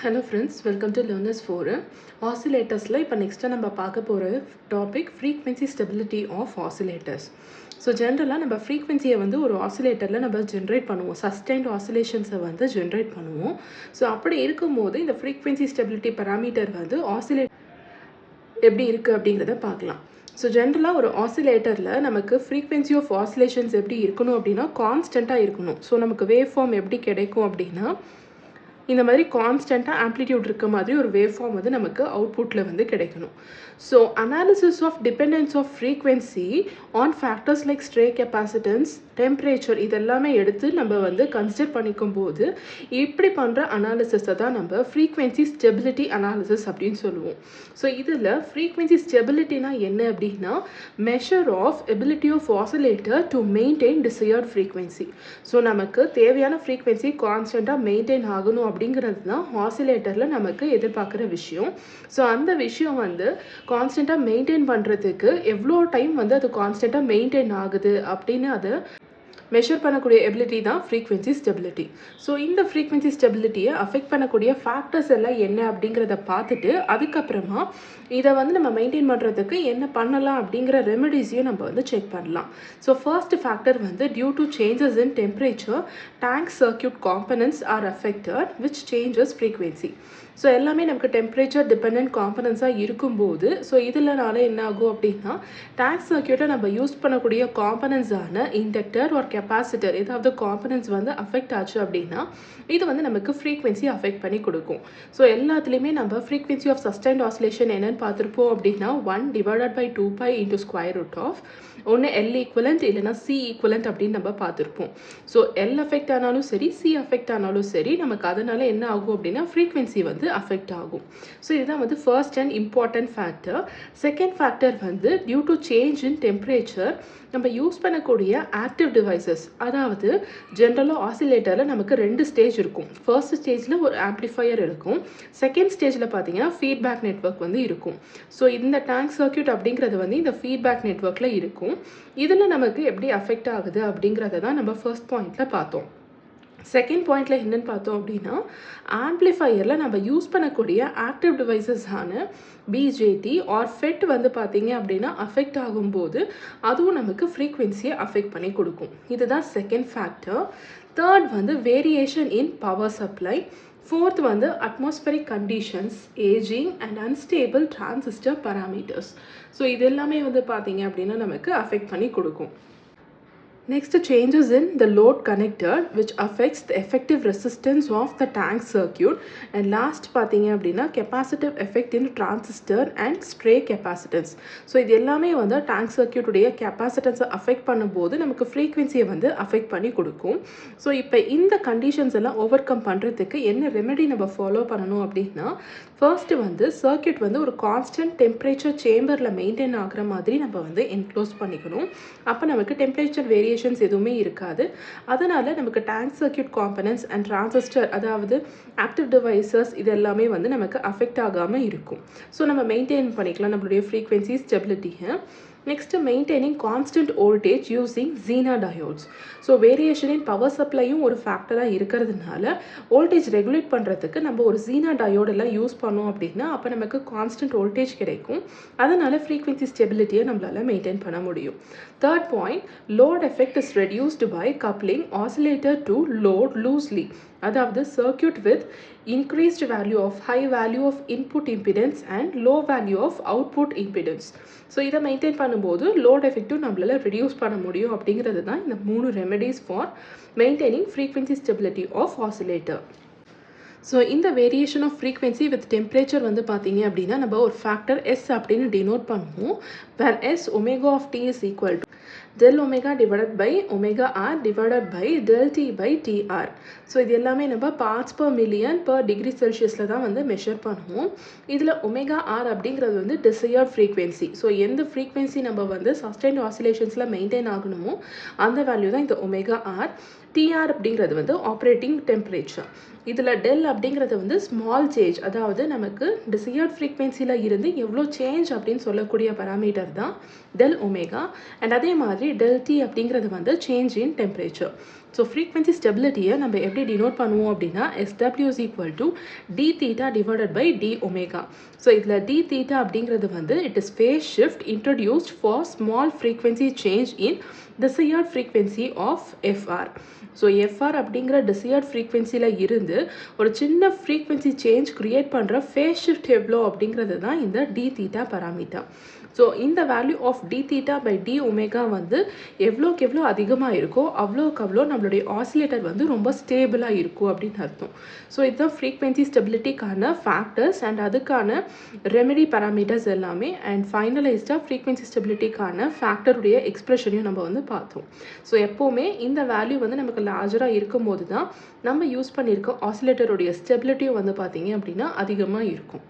Hello friends, welcome to Learners Forum. Oscillators இப்போ நெக்ஸ்ட்டாக நம்ம பார்க்க போகிற topic frequency stability of oscillators. So ஜென்ரலாக நம்ம ஃப்ரீக்வென்சியை வந்து ஒரு ஆசிலேட்டரில் நம்ம ஜென்ரேட் பண்ணுவோம், சஸ்டைன்ட் ஆசிலேஷன்ஸை வந்து ஜென்ரேட் பண்ணுவோம். ஸோ அப்படி இருக்கும்போது இந்த ஃப்ரீக்வென்சி ஸ்டெபிலிட்டி பேராமீட்டர் வந்து ஆசிலேட் எப்படி இருக்குது அப்படிங்கிறத பார்க்கலாம். ஸோ ஜென்ரலாக ஒரு ஆசிலேட்டரில் நமக்கு ஃப்ரீக்வென்சி ஆஃப் ஆசிலேஷன்ஸ் எப்படி இருக்கணும் அப்படின்னா கான்ஸ்டண்ட்டாக இருக்கணும். ஸோ நமக்கு வேவ் ஃபார்ம் எப்படி கிடைக்கும் அப்படின்னா இந்த மாதிரி கான்ஸ்டண்ட்டாக ஆம்ப்ளிடியூட் இருக்க மாதிரி ஒரு வேவ் ஃபார்ம் வந்து நமக்கு அவுட்புட்டில் வந்து கிடைக்கணும். So analysis of dependence of frequency on factors like stray capacitance, temperature இதெல்லாமே எடுத்து நம்ம வந்து கன்சிடர் பண்ணிக்கும் போது இப்படி பண்ணுற அனாலிசிஸை தான் நம்ம ஃப்ரீக்வென்சி ஸ்டெபிலிட்டி அனாலிசிஸ் அப்படின்னு சொல்லுவோம். ஸோ இதில் ஃப்ரீக்வென்சி ஸ்டெபிலிட்டினா என்ன அப்படின்னா measure of ability of oscillator to maintain desired frequency. So நமக்கு தேவையான ஃப்ரீக்வென்சி கான்ஸ்டண்ட்டாக மெயின்டைன் ஆகணும் அப்படிங்கிறது தான் ஆசிலேட்டரில் நமக்கு எதிர்பார்க்குற விஷயம். ஸோ அந்த விஷயம் வந்து கான்ஸ்டண்ட்டாக மெயின்டைன் பண்ணுறதுக்கு எவ்வளோ டைம் வந்து அது கான்ஸ்டண்ட்டாக மெயின்டைன் ஆகுது அப்படின்னு அதை மெஷர் பண்ணக்கூடிய எபிலிட்டி தான் ஃப்ரீக்வென்சி ஸ்டெபிலிட்டி. ஸோ இந்த ஃப்ரீக்வென்சி ஸ்டெபிலிட்டியை அஃபெக்ட் பண்ணக்கூடிய ஃபேக்டர்ஸ் எல்லாம் என்ன அப்படிங்கிறத பார்த்துட்டு அதுக்கப்புறமா இதை வந்து நம்ம மெயின்டைன் பண்ணுறதுக்கு என்ன பண்ணலாம் அப்படிங்கிற ரெமெடிஸையும் நம்ம வந்து செக் பண்ணலாம். ஸோ ஃபர்ஸ்ட் ஃபேக்டர் வந்து due to changes in temperature tank circuit components are affected which changes frequency. So எல்லாமே நமக்கு டெம்பரேச்சர் டிபெண்ட் காம்பனன்ஸாக இருக்கும்போது ஸோ இதனால என்ன ஆகும் அப்படின்னா டேங்க் சர்க்யூட்டை நம்ம யூஸ் பண்ணக்கூடிய காம்பனன்ஸான இண்டக்டர் ஒரு கெப்பாசிட்டர் ஏதாவது காம்பனன்ட்ஸ் வந்து அஃபெக்ட் ஆச்சு அப்படின்னா இது வந்து நமக்கு ஃப்ரீக்வென்சி அஃபெக்ட் பண்ணி கொடுக்கும். ஸோ எல்லாத்துலேயுமே நம்ம ஃப்ரீக்வென்சி ஆஃப் சஸ்டைன்ட் ஆசிலேஷன் என்னென்னு பார்த்துருப்போம் அப்படின்னா 1/2π இன்டு ஸ்கொயர் ரூட் ஆஃப் ஒன்று எல் ஈக்குவலண்ட் இல்லைனா சி ஈக்குவலண்ட் அப்படின்னு நம்ம பார்த்துருப்போம். ஸோ எல் அஃபெக்ட் ஆனாலும் சரி சி அஃபெக்ட் ஆனாலும் சரி நமக்கு அதனால என்ன ஆகும் அப்படின்னா ஃப்ரீக்வென்சி வந்து அஃபெக்ட் ஆகும். ஸோ இதுதான் வந்து first and important factor. Second factor வந்து due to change in temperature நம்ம யூஸ் பண்ணக்கூடிய ஆக்டிவ் டிவைசஸ், அதாவது ஜென்ரலாக ஆசிலேட்டரில் நமக்கு 2 ஸ்டேஜ் இருக்கும். ஃபர்ஸ்ட் ஸ்டேஜில் ஒரு ஆம்ப்ளிஃபையர் இருக்கும், செகண்ட் ஸ்டேஜில் பார்த்தீங்கன்னா ஃபீட்பேக் நெட்வொர்க் வந்து இருக்கும். ஸோ இந்த டேங்க் சர்க்யூட் அப்படிங்கிறது வந்து இந்த ஃபீட்பேக் நெட்வொர்க்கில் இருக்கும். இதில் நமக்கு எப்படி அஃபெக்ட் ஆகுது அப்படிங்கிறத தான் நம்ம ஃபர்ஸ்ட் பாயிண்டில் பார்த்தோம். செகண்ட் பாயிண்டில் என்னென்னு பார்த்தோம் அப்படின்னா ஆம்ப்ளிஃபையரில் நம்ம யூஸ் பண்ணக்கூடிய ஆக்டிவ் டிவைசஸான பிஜேடி ஆர் ஃபெட் வந்து பார்த்தீங்க அப்படின்னா அஃபெக்ட் ஆகும்போது அதுவும் நமக்கு ஃப்ரீக்வென்சியை அஃபெக்ட் பண்ணி கொடுக்கும். இதுதான் செகண்ட் ஃபேக்டர். தேர்ட் வந்து variation in power supply. Fourth வந்து atmospheric conditions, ageing and unstable transistor parameters. So இது எல்லாமே வந்து பார்த்தீங்க அப்படின்னா நமக்கு அஃபெக்ட் பண்ணி கொடுக்கும். Next, changes in the load connector which affects the effective resistance of the tank circuit. And last பார்த்தீங்க அப்படின்னா capacitive effect in transistor and stray capacitance. So இது எல்லாமே வந்து tank circuit உடைய capacitance அஃபெக்ட் பண்ணும்போது நமக்கு ஃப்ரீக்வென்சியை வந்து அஃபெக்ட் பண்ணி கொடுக்கும். ஸோ இப்போ இந்த கண்டிஷன்ஸ் எல்லாம் ஓவர் கம் பண்ணுறதுக்கு என்ன ரெமெடி நம்ம ஃபாலோ பண்ணணும் அப்படின்னா ஃபர்ஸ்ட்டு வந்து சர்க்யூட் வந்து ஒரு கான்ஸ்டன்ட் டெம்பரேச்சர் சேம்பரில் மெயின்டைன் ஆகிற மாதிரி நம்ம வந்து என்க்ளோஸ் பண்ணிக்கணும். அப்போ நமக்கு டெம்பரேச்சர் வேரியேஷன்ஸ் எதுவுமே இருக்காது. அதனால் நமக்கு tank circuit components and transistor அதாவது ஆக்டிவ் டிவைசஸ் இது எல்லாமே வந்து நமக்கு அஃபெக்ட் ஆகாமல் இருக்கும். ஸோ நம்ம மெயின்டைன் பண்ணிக்கலாம் நம்மளுடைய ஃப்ரீக்வென்சி ஸ்டெபிலிட்டியை. Next maintaining constant voltage using Zener diodes. So variation in power சப்ளையும் ஒரு ஃபேக்டராக இருக்கிறதுனால வோல்டேஜ் ரெகுலேட் பண்ணுறதுக்கு நம்ம ஒரு ஜீனா டயோடெல்லாம் யூஸ் பண்ணோம் அப்படின்னா அப்போ நமக்கு கான்ஸ்டன்ட் வோல்டேஜ் கிடைக்கும். அதனால் ஃப்ரீக்வென்சி ஸ்டெபிலிட்டியை நம்மளால் மெயின்டைன் பண்ண முடியும். Third point, load effect is reduced by coupling oscillator to load loosely. அதாவது circuit with increased value of high value of input impedance and low value of output impedance. ஸோ இதை maintain பண்ணும்போது load எஃபெக்ட்டும் நம்மளால் reduce பண்ண முடியும் அப்படிங்கிறது தான் இந்த 3 remedies for maintaining frequency stability of oscillator. So இந்த variation of frequency with temperature வந்து பார்த்தீங்க அப்படின்னா நம்ம ஒரு ஃபேக்டர் எஸ் அப்படின்னு டினோட் பண்ணுவோம். Where S omega of T is equal to del omega divided by omega r divided by del t by tr. So இது எல்லாமே நம்ம parts per million per degree Celsiusல தான் வந்து மெஷர் பண்ணுவோம். இதில் ஒமேகா ஆர் அப்படிங்கிறது வந்து டிசையர்ட் ஃப்ரீக்வென்சி. ஸோ எந்த ஃப்ரீக்வென்சி நம்ம வந்து சஸ்டைன்ட் ஆசிலேஷன்ஸில் மெயின்டைன் ஆகணுமோ அந்த வேல்யூ தான் இந்த ஒமேகா ஆர். டிஆர் அப்படிங்கிறது வந்து ஆப்ரேட்டிங் டெம்பரேச்சர். இதில் டெல் அப்படிங்கிறது வந்து ஸ்மால் சேஞ்ச், அதாவது நமக்கு டிசையர்ட் ஃப்ரீக்வென்சியில் இருந்து எவ்வளோ சேஞ்ச் அப்படின்னு சொல்லக்கூடிய பராமீட்டர் தான் டெல் ஒமேகா. அண்ட் அதே மாதிரி டெல் டி அப்படிங்கிறது வந்து change in temperature. So frequency ஸ்டெபிலிட்டியை நம்ம எப்படி டினோட் பண்ணுவோம் அப்படின்னா SW is equal to d theta divided by d omega. So இதில் d theta அப்படிங்கிறது வந்து it is phase shift introduced for small frequency change in desired frequency of FR. So FR அப்படிங்கிற desired frequencyல இருந்து ஒரு சின்ன frequency change create பண்ணுற phase shift எவ்வளோ அப்படிங்கிறது தான் இந்த d theta parameter. ஸோ இந்த value of d theta by d omega வந்து எவ்வளோக்கு எவ்வளோ அதிகமாக இருக்கோ அவ்வளோக்கு அவ்வளோ நம்மளுடைய ஆசிலேட்டர் வந்து ரொம்ப ஸ்டேபிளாக இருக்கும் அப்படின்னு அர்த்தம். ஸோ இதுதான் ஃப்ரீக்வன்சி ஸ்டெபிலிட்டிக்கான ஃபேக்டர்ஸ் அண்ட் அதுக்கான ரெமெடி பேராமீட்டர்ஸ் எல்லாமே அண்ட் ஃபைனலைஸ்டாக ஃப்ரீக்வன்சி ஸ்டெபிலிட்டிக்கான ஃபேக்டருடைய எக்ஸ்பிரஷனையும் நம்ம வந்து பார்த்தோம். ஸோ எப்போவுமே இந்த வேல்யூ வந்து நமக்கு லார்ஜராக இருக்கும் போது தான் நம்ம யூஸ் பண்ணியிருக்க ஆசிலேட்டருடைய ஸ்டெபிலிட்டியும் வந்து பார்த்தீங்க அப்படின்னா அதிகமாக இருக்கும்.